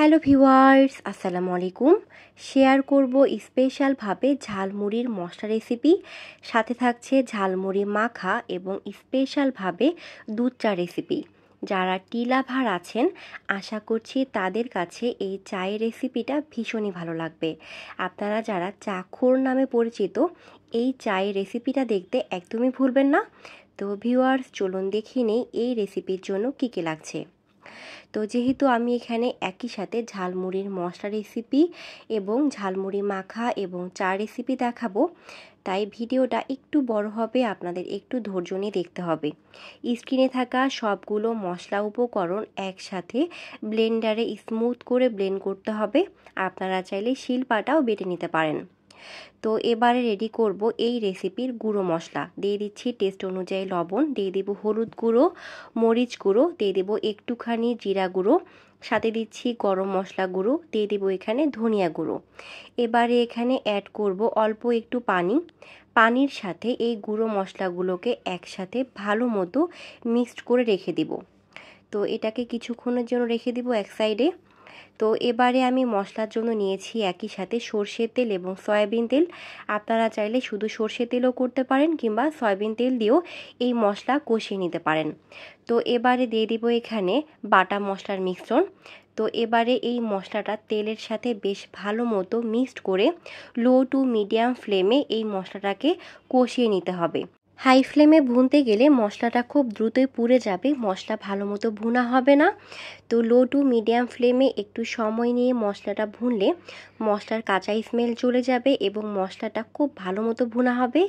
Hello viewers, আসসালামু আলাইকুম। Share করব স্পেশালভাবে ঝালমুড়ির মশলা রেসিপি, সাথে থাকছে ঝালমুড়ি মাখা এবং স্পেশালভাবে দুধ চা রেসিপি। যারা টি লাভার আছেন, আশা করছি তাদের কাছে এই চায়ের রেসিপিটা ভীষণই ভালো লাগবে। আপনারা যারা চাখোর নামে পরিচিত, এই চায়ের রেসিপিটা দেখতে একদমই ভুলবেন না। তো ভিউয়ার্স, চলুন দেখিয়ে নেই এই রেসিপির জন্য কী কী লাগছে। তো যেহেতু আমি এখানে একই সাথে ঝালমুড়ির মশলা রেসিপি এবং ঝালমুড়ি মাখা এবং চা রেসিপি দেখাবো, তাই ভিডিওটা একটু বড় হবে, আপনাদের একটু ধৈর্য নিয়ে দেখতে হবে। স্ক্রিনে থাকা সবগুলো মশলা উপকরণ একসাথে ব্লেন্ডারে স্মুথ করে ব্লেন্ড করতে হবে। আপনারা চাইলে শিলপাটাও বেটে নিতে পারেন। তো এবারে রেডি করব এই রেসিপির গুঁড়ো মশলা। দিয়ে দিচ্ছি টেস্ট অনুযায়ী লবণ, দিয়ে দেব হলুদ গুঁড়ো, মরিচ গুঁড়ো, দিয়ে দেব একটুখানি জিরা গুঁড়ো, সাথে দিচ্ছি গরম মশলা গুঁড়ো, দিয়ে দেব এখানে ধনিয়া গুঁড়ো। এবারে এখানে অ্যাড করব অল্প একটু পানি। পানির সাথে এই গুঁড়ো মশলাগুলোকে একসাথে ভালো মতো মিক্সড করে রেখে দিব। তো এটাকে কিছুক্ষণের জন্য রেখে দিব এক সাইডে। তো এবারে আমি মশলার জন্য নিয়েছি একই সাথে সরষের তেল এবং সয়াবিন তেল। আপনারা চাইলে শুধু সরষের তেলও করতে পারেন কিংবা সয়াবিন তেল দিয়েও এই মশলা কষিয়ে নিতে পারেন। তো এবারে দিয়ে দিব এখানে বাটা মশলার মিশ্রণ। তো এবারে এই মশলাটা তেলের সাথে বেশ ভালো মতো মিক্সড করে লো টু মিডিয়াম ফ্লেমে এই মশলাটাকে কষিয়ে নিতে হবে। হাই ফ্লেমে ভুনতে গেলে মশলাটা খুব দ্রুতই পুড়ে যাবে, মশলা ভালো মতো ভুনা হবে না। তো লো টু মিডিয়াম ফ্লেমে একটু সময় নিয়ে মশলাটা ভুনলে মশলার কাঁচা স্মেল চলে যাবে এবং মশলাটা খুব ভালো মতো ভুনা হবে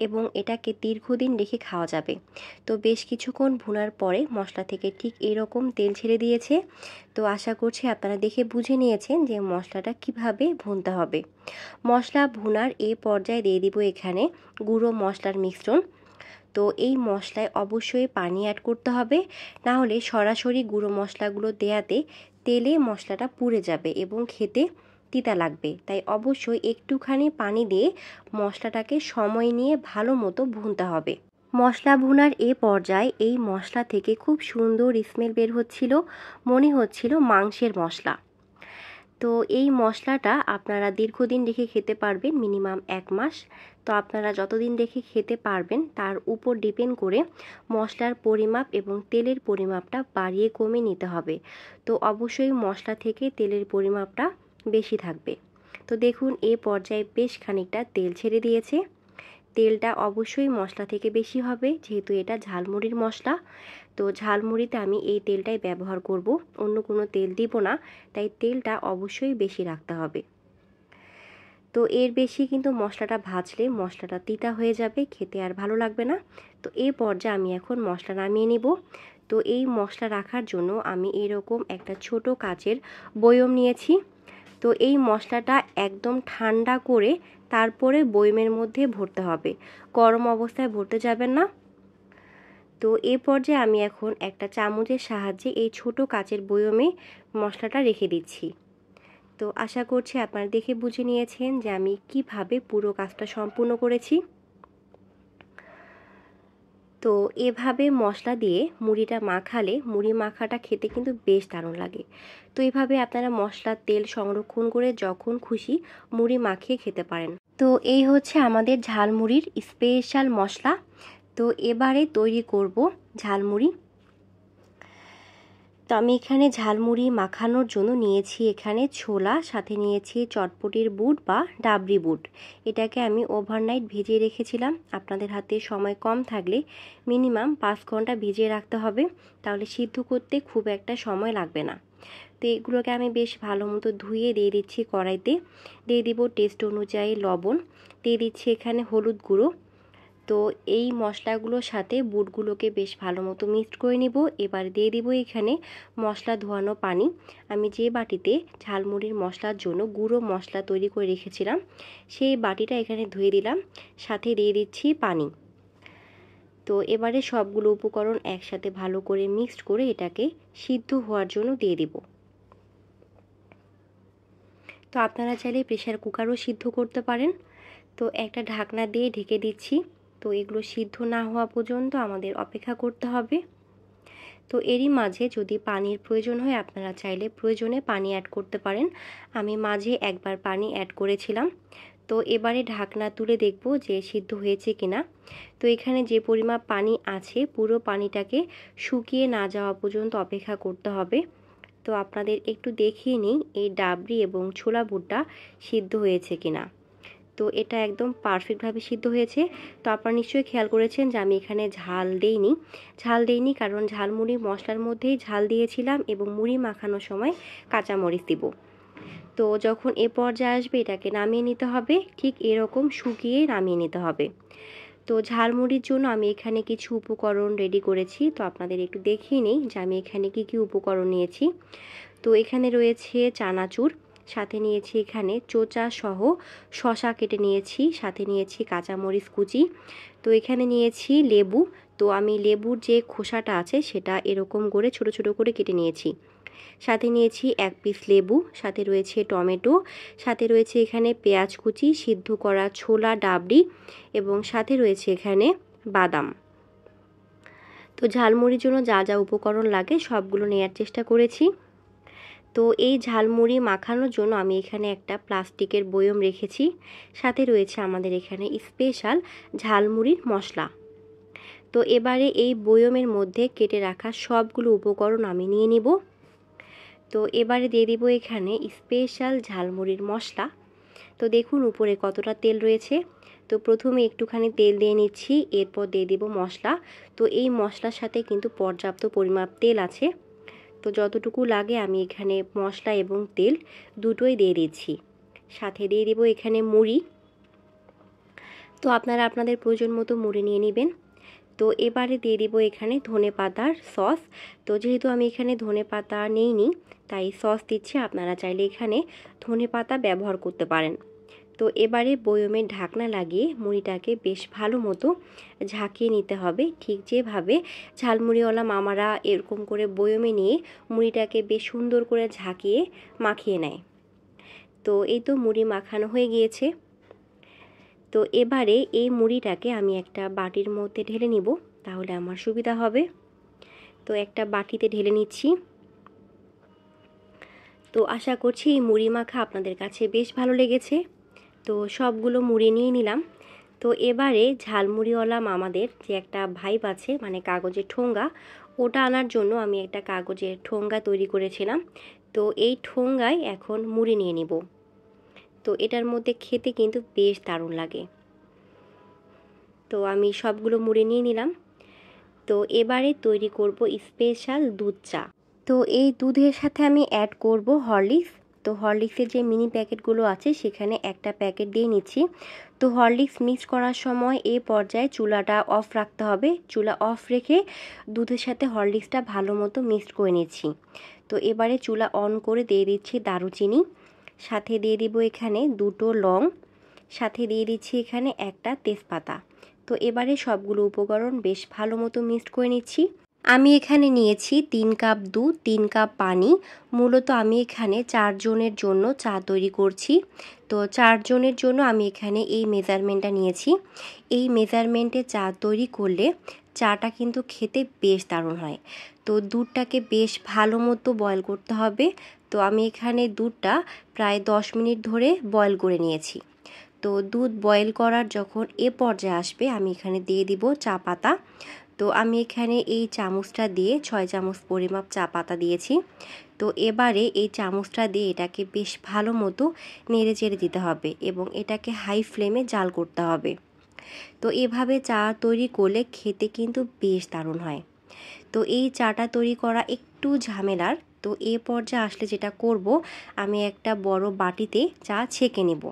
এবং এটাকে দীর্ঘদিন রেখে খাওয়া যাবে। তো বেশ কিছুক্ষণ ভুনার পরে মশলা থেকে ঠিক এরকম তেল ছেড়ে দিয়েছে। তো আশা করছি আপনারা দেখে বুঝে নিয়েছেন যে মশলাটা কিভাবে ভুনতে হবে। মশলা ভুনার এ পর্যায়ে দিয়ে দিব এখানে গুঁড়ো মশলার মিশ্রণ। তো এই মশলায় অবশ্যই পানি অ্যাড করতে হবে, না হলে সরাসরি গুঁড়ো মশলাগুলো দেয়াতে তেলে মশলাটা পুড়ে যাবে এবং খেতে তিতা লাগবে। তাই অবশ্যই একটুখানি পানি দিয়ে মশলাটাকে সময় নিয়ে ভালো মতো ভুনতে হবে। মশলা ভুনার এ পর্যায়ে এই মশলা থেকে খুব সুন্দর স্মেল বের হচ্ছিল, মনে হচ্ছিল মাংসের মশলা। তো এই মশলাটা আপনারা দীর্ঘদিন রেখে খেতে পারবেন, মিনিমাম 1 মাস। তো আপনারা যতদিন রেখে খেতে পারবেন তার উপর ডিপেন্ড করে মশলার পরিমাপ এবং তেলের পরিমাপটা বাড়িয়ে কমিয়ে নিতে হবে। তো অবশ্যই মশলা থেকে তেলের পরিমাপটা বেশি থাকবে। তো দেখুন এ পর্যায়ে বেশ খানিকটা তেল ছেড়ে দিয়েছে। তেলটা অবশ্যই মশলা থেকে বেশি হবে, যেহেতু এটা ঝালমুড়ির মশলা। তো ঝালমুড়িতে আমি এই তেলটাই ব্যবহার করব, অন্য কোনো তেল দিব না, তাই তেলটা অবশ্যই বেশি রাখতে হবে। তো এর বেশি কিন্তু মশলাটা ভাজলে মশলাটা তিতা হয়ে যাবে, খেতে আর ভালো লাগবে না। তো এই পর্যায়ে আমি এখন মশলা নামিয়ে নিব। তো এই মশলা রাখার জন্য আমি এরকম একটা ছোট কাচের বয়ম নিয়েছি। তো এই মশলাটা একদম ঠান্ডা করে তারপরে বয়মের মধ্যে ভরতে হবে, গরম অবস্থায় ভরতে যাবেন না। তো এ পর্যায়ে আমি এখন একটা চামচের সাহায্যে এই ছোট কাচের বয়মে মশলাটা রেখে দিচ্ছি। তো আশা করছি আপনারা দেখে বুঝে নিয়েছেন যে আমি কিভাবে পুরো কাজটা সম্পূর্ণ করেছি। তো এভাবে মশলা দিয়ে মুড়িটা মাখালে মুড়ি মাখাটা খেতে কিন্তু বেশ দারুণ লাগে। তো এভাবে আপনারা মশলার তেল সংরক্ষণ করে যখন খুশি মুড়ি মাখিয়ে খেতে পারেন। তো এই হচ্ছে আমাদের ঝালমুড়ির স্পেশাল মশলা। তো এবারে তৈরি করব ঝালমুড়ি। তো আমি এখানে ঝালমুড়ি মাখানোর জন্য নিয়েছি এখানে ছোলা, সাথে নিয়েছি চটপটির বুট বা ডাবরি বুট। এটাকে আমি ওভারনাইট ভিজিয়ে রেখেছিলাম। আপনাদের হাতে সময় কম থাকলে মিনিমাম 5 ঘন্টা ভিজিয়ে রাখতে হবে, তাহলে সিদ্ধ করতে খুব একটা সময় লাগবে না। তো এগুলোকে আমি বেশ ভালো মতো ধুয়ে দিয়ে দিচ্ছি কড়াইতে। দিয়ে দিব টেস্ট অনুযায়ী লবণ, দিয়ে দিচ্ছি এখানে হলুদ গুঁড়ো। তো এই মশলাগুলোর সাথে বুটগুলোকে বেশ ভালো মতো মিক্সড করে নিব। এবার দিয়ে দিব এখানে মশলা ধোয়ানো পানি। আমি যে বাটিতে ঝালমুড়ির মশলার জন্য গুঁড়ো মশলা তৈরি করে রেখেছিলাম সেই বাটিটা এখানে ধুয়ে দিলাম, সাথে দিয়ে দিচ্ছি পানি। তো এবারে সবগুলো উপকরণ একসাথে ভালো করে মিক্সড করে এটাকে সিদ্ধ হওয়ার জন্য দিয়ে দিব। তো আপনারা চাইলে প্রেসার কুকারও সিদ্ধ করতে পারেন। তো একটা ঢাকনা দিয়ে ঢেকে দিচ্ছি। তো এগুলো সিদ্ধ না হওয়া পর্যন্ত আমাদের অপেক্ষা করতে হবে। তো এরই মাঝে যদি পানির প্রয়োজন হয় আপনারা চাইলে প্রয়োজনে পানি অ্যাড করতে পারেন। আমি মাঝে একবার পানি অ্যাড করেছিলাম। তো এবারে ঢাকনা তুলে দেখব যে সিদ্ধ হয়েছে কিনা। তো এখানে যে পরিমাণ পানি আছে পুরো পানিটাকে শুকিয়ে না যাওয়া পর্যন্ত অপেক্ষা করতে হবে। তো আপনাদের একটু দেখিয়ে নিই এই ডাবরি এবং ছোলা বুটটা সিদ্ধ হয়েছে কিনা। তো এটা একদম পারফেক্টভাবে সিদ্ধ হয়েছে। তো আপনারা নিশ্চয়ই খেয়াল করেছেন যে আমি এখানে ঝাল দেইনি কারণ ঝালমুড়ি মশলার মধ্যেই ঝাল দিয়েছিলাম এবং মুড়ি মাখানোর সময় কাঁচামরিচ দিব। তো যখন এ পর্যায়ে আসবে এটাকে নামিয়ে নিতে হবে, ঠিক এরকম শুকিয়ে নামিয়ে নিতে হবে। তো ঝালমুড়ির জন্য আমি এখানে কিছু উপকরণ রেডি করেছি। তো আপনাদের একটু দেখিয়ে নিই যে আমি এখানে কি উপকরণ নিয়েছি। তো এখানে রয়েছে চানাচুর, সাথে নিয়েছি এখানে চোচা সহ শসা কেটে নিয়েছি, সাথে নিয়েছি কাঁচামরিচ কুচি। তো এখানে নিয়েছি লেবু। তো আমি লেবুর যে খোসাটা আছে সেটা এরকম করে ছোট ছোট করে কেটে নিয়েছি। সাথে নিয়েছি 1 পিস লেবু, সাথে রয়েছে টমেটো, সাথে রয়েছে এখানে পেঁয়াজ কুচি, সিদ্ধ করা ছোলা ডাবরি এবং সাথে রয়েছে এখানে বাদাম। তো ঝালমুড়ির জন্য যা যা উপকরণ লাগে সবগুলো নেয়ার চেষ্টা করেছি। তো এই ঝালমুড়ি মাখানোর জন্য আমি এখানে একটা প্লাস্টিকের বয়ম রেখেছি, সাথে রয়েছে আমাদের এখানে স্পেশাল ঝালমুড়ির মশলা। তো এবারে এই বয়মের মধ্যে কেটে রাখা সবগুলো উপকরণ আমি নিয়ে নিব। তো এবারে দিয়ে দিব এখানে স্পেশাল ঝালমুড়ির মশলা। তো দেখুন উপরে কতটা তেল রয়েছে। তো প্রথমে একটুখানি তেল দিয়ে নিচ্ছি, এরপর দিয়ে দিব মশলা। তো এই মশলার সাথে কিন্তু পর্যাপ্ত পরিমাপ তেল আছে। তো যতটুকু লাগে আমি এখানে মশলা এবং তেল দুটোই দিয়ে দিচ্ছি। সাথে দিয়ে দিব এখানে মুড়ি। তো আপনারা আপনাদের প্রয়োজন মতো মুড়ি নিয়ে নেবেন। তো এবারে দিয়ে দিব এখানে ধনেপাতার সস। তো যেহেতু আমি এখানে ধনেপাতা নেইনি তাই সস দিচ্ছি, আপনারা চাইলে এখানে ধনেপাতা ব্যবহার করতে পারেন। তো এবারে বয়মের ঢাকনা লাগিয়ে মুড়িটাকে বেশ ভালো মতো ঝাঁকিয়ে নিতে হবে, ঠিক যেভাবে ঝালমুড়িওয়ালা মামারা এরকম করে বয়মে নিয়ে মুড়িটাকে বেশ সুন্দর করে ঝাঁকিয়ে মাখিয়ে নেয়। তো এই তো মুড়ি মাখানো হয়ে গিয়েছে। তো এবারে এই মুড়িটাকে আমি একটা বাটির মধ্যে ঢেলে নিব, তাহলে আমার সুবিধা হবে। তো একটা বাটিতে ঢেলে নিচ্ছি। তো আশা করছি এই মুড়ি মাখা আপনাদের কাছে বেশ ভালো লেগেছে। তো সবগুলো মুড়ি নিয়ে নিলাম। তো এবারে ঝালমুড়িওয়ালা মামাদের যে একটা ভাইব আছে, মানে কাগজের ঠোঙ্গা, ওটা আনার জন্য আমি একটা কাগজের ঠোঙ্গা তৈরি করেছিলাম। তো এই ঠোঙ্গায় এখন মুড়ি নিয়ে নিব। তো এটার মধ্যে খেতে কিন্তু বেশ দারুণ লাগে। তো আমি সবগুলো মুড়ি নিয়ে নিলাম। তো এবারে তৈরি করব স্পেশাল দুধ চা। তো এই দুধের সাথে আমি অ্যাড করব হরলিক্স। তো হরলিক্সের যে মিনি প্যাকেটগুলো আছে সেখানে একটা প্যাকেট দিয়ে নিচ্ছি। তো হরলিক্স মিক্স করার সময় এই পর্যায়ে চুলাটা অফ রাখতে হবে। চুলা অফ রেখে দুধের সাথে হরলিক্সটা ভালো মতো মিক্সড করে নিচ্ছি। তো এবারে চুলা অন করে দিয়ে দিচ্ছি দারুচিনি, সাথে দিয়ে দিব এখানে 2টো লং, সাথে দিয়ে দিচ্ছি এখানে একটা তেজপাতা। তো এবারে সবগুলো উপকরণ বেশ ভালো মতো মিক্সড করে নিচ্ছি। আমি এখানে নিয়েছি 3 কাপ দুধ, 3 কাপ পানি। মূলত আমি এখানে 4 জনের জন্য চা তৈরি করছি। তো 4 জনের জন্য আমি এখানে এই মেজারমেন্টটা নিয়েছি। এই মেজারমেন্টে চা তৈরি করলে চাটা কিন্তু খেতে বেশ দারুণ হয়। তো দুধটাকে বেশ ভালো মতো বয়েল করতে হবে। তো আমি এখানে দুধটা প্রায় 10 মিনিট ধরে বয়েল করে নিয়েছি। তো দুধ বয়েল করার যখন এ পর্যায়ে আসবে আমি এখানে দিয়ে দিব চা পাতা। তো আমি এখানে এই চামচটা দিয়ে 6 চামচ পরিমাপ চা পাতা দিয়েছি। তো এবারে এই চামচটা দিয়ে এটাকে বেশ ভালো মতো নেড়ে চেড়ে দিতে হবে এবং এটাকে হাই ফ্লেমে জাল করতে হবে। তো এভাবে চা তৈরি করলে খেতে কিন্তু বেশ দারুণ হয়। তো এই চাটা তৈরি করা একটু ঝামেলার। তো এ পর্যায়ে আসলে যেটা করব, আমি একটা বড় বাটিতে চা ছেঁকে নেব।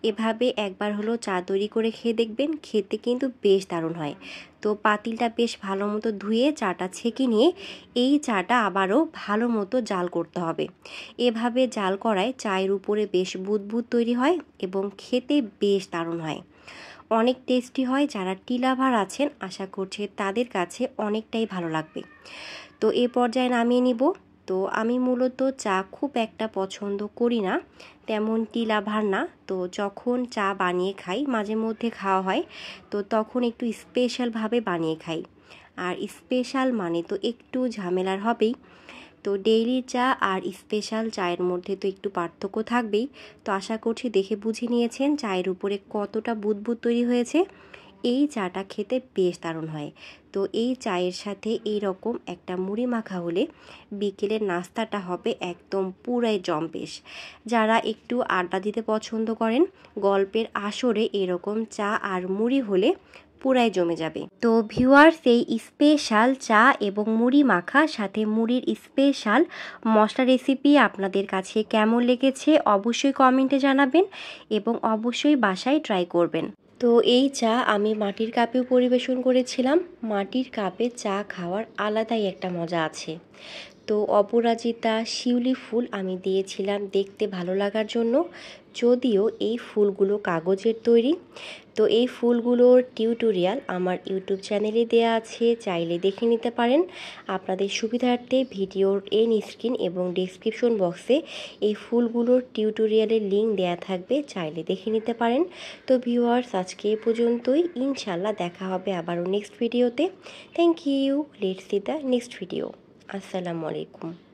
এভাবে একবার হলো চা তৈরি করে খেয়ে দেখবেন, খেতে কিন্তু বেশ দারুণ হয়। তো পাতিলটা বেশ ভালো মতো ধুয়ে চাটা ছেঁকে নিয়ে এই চাটা আবারও ভালো মতো জাল করতে হবে। এভাবে জাল করায় চায়ের উপরে বেশ বুদবুদ তৈরি হয় এবং খেতে বেশ দারুণ হয়, অনেক টেস্টি হয়। যারা টি লাভার আছেন আশা করছি তাদের কাছে অনেকটাই ভালো লাগবে। তো এ পর্যায়ে নামিয়ে নিব। তো আমি মূলত চা খুব একটা পছন্দ করি না, তেমন টি লাভার না। তো যখন চা বানিয়ে খাই, মাঝে মধ্যে খাওয়া হয়, তো তখন একটু স্পেশালভাবে বানিয়ে খাই। আর স্পেশাল মানে তো একটু ঝামেলার হবেই। তো ডেইলি চা আর স্পেশাল চায়ের মধ্যে তো একটু পার্থক্য থাকবেই। তো আশা করছি দেখে বুঝে নিয়েছেন চায়ের উপরে কতটা বুদবুদ তৈরি হয়েছে। এই চাটা খেতে বেশ দারুণ হয়। তো এই চায়ের সাথে এই রকম একটা মুড়ি মাখা হলে বিকেলের নাস্তাটা হবে একদম পুরাই জম্পেশ। যারা একটু আড্ডা দিতে পছন্দ করেন, গল্পের আসরে এরকম চা আর মুড়ি হলে পুরাই জমে যাবে। তো ভিউয়ার্স, এই স্পেশাল চা এবং মুড়ি মাখা সাথে মুড়ির স্পেশাল মশলা রেসিপি আপনাদের কাছে কেমন লেগেছে অবশ্যই কমেন্টে জানাবেন এবং অবশ্যই বাসায় ট্রাই করবেন। তো এই চা আমি মাটির কাপেও পরিবেশন করেছিলাম। মাটির কাপে চা খাওয়ার আলাদাই একটা মজা আছে। তো অপরাজিতা শিউলি ফুল আমি দিয়েছিলাম দেখতে ভালো লাগার জন্য, যদিও এই ফুলগুলো কাগজের তৈরি। তো এই ফুলগুলোর টিউটোরিয়াল আমার ইউটিউব চ্যানেলে দেওয়া আছে, চাইলে দেখে নিতে পারেন। আপনাদের সুবিধার্থে ভিডিওর এন্ড স্ক্রিন এবং ডেসক্রিপশন বক্সে এই ফুলগুলোর টিউটোরিয়ালের লিঙ্ক দেওয়া থাকবে, চাইলে দেখে নিতে পারেন। তো ভিউয়ার্স, আজকে এ পর্যন্তই। ইনশাল্লাহ দেখা হবে আবারও নেক্সট ভিডিওতে। Thank you. Let's see the next video. আসসালামু আলাইকুম।